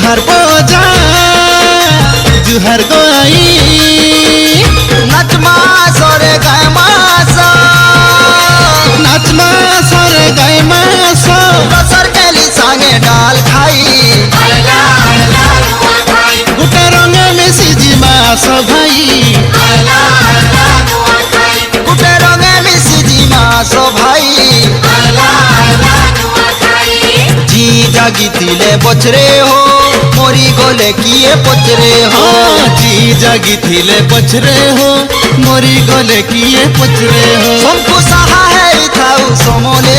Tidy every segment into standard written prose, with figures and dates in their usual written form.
जुहार बोजा जुहार गोई नचमा सरे गाय मासा नाचमा सरे गाय मासा बसर केली सांगे डाल खाई गुटे रंग में सिजी मास भाई गुटे रंग में सिजी मास भाई जी जागी तिले बचरे हो मोरी गोले किए पचरे हो जी जागी थिले पचरे हो मोरी गले किए पचरे हो हमको सहा है थाउ समोले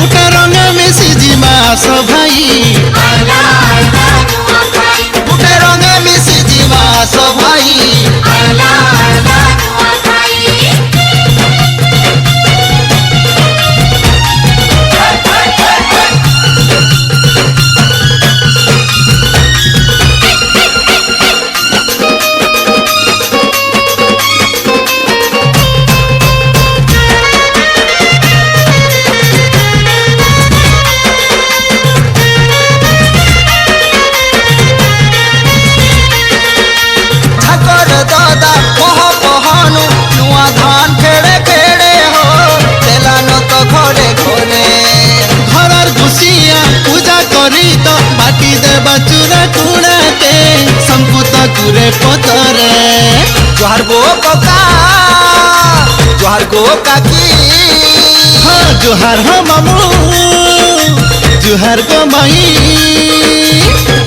गुटे रंग में सिजी मास भाई गुटे रंग में सिजी मास भाई चूरा टूड़ाते संपुत कुरे पतरे जोहार गो कका जोहार गो काकी हाँ जोहार हो मामू जोहार गो माई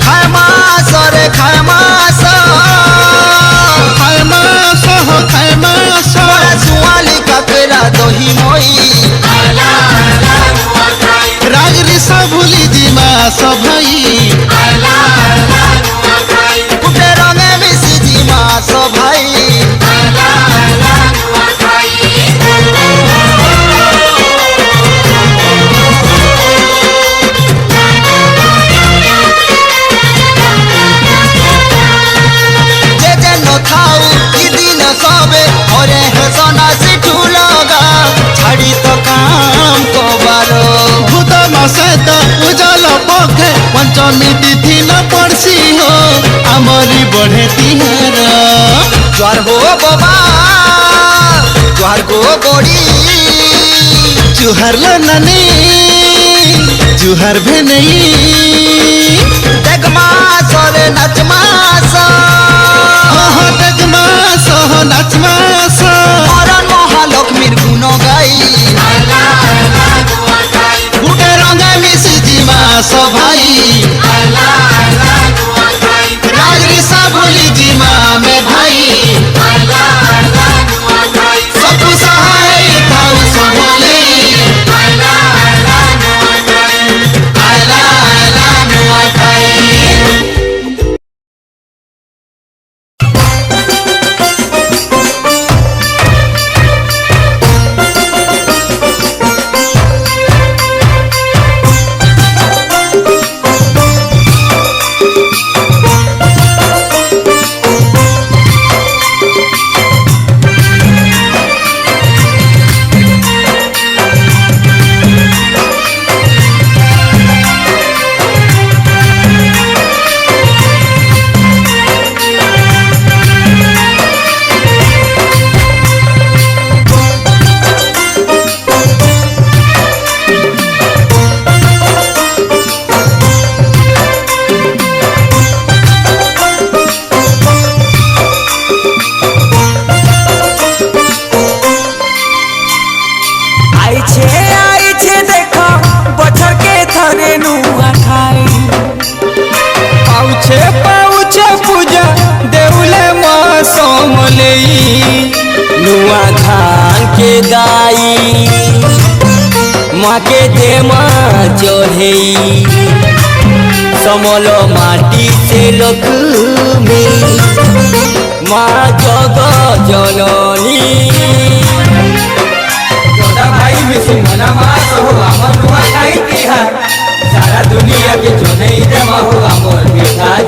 खाए मास रे खाए मास हो खाए मास सुआली काकेरा दही मोई रागरी सा भूली जी मास भाई गुटे रंग में सिजी मास भाई जे जे न थाउ ई दिन सबे घरे हेसना सिठू लगा छाड़ी तो काम को बारो भूत मासे तो उजल पखे पंचमी तिथि न पड़सी हो आमरी बढ़े तिहार ज्वार हो बाबा ज्वार गो गोड़ी जुहार लो नानी जुहार भेनई देख मास रे नच मास हो तक मास हो नाच मास मरन महालक्ष्मीर गुण गाई गुटे रंग में सिजी मास भाई रागरी सा भूली जी माँ में भाई सबको सहाय थाउ समोले नुआ धान के दाई माँ के दे माँ चढ़े समलो माटी से लोक में माँ जग जननी भाई में सिंहना मास हो अमर नुआ खाई तिहार सारा दुनिया के जो नहीं जमा हो अमर मिठाई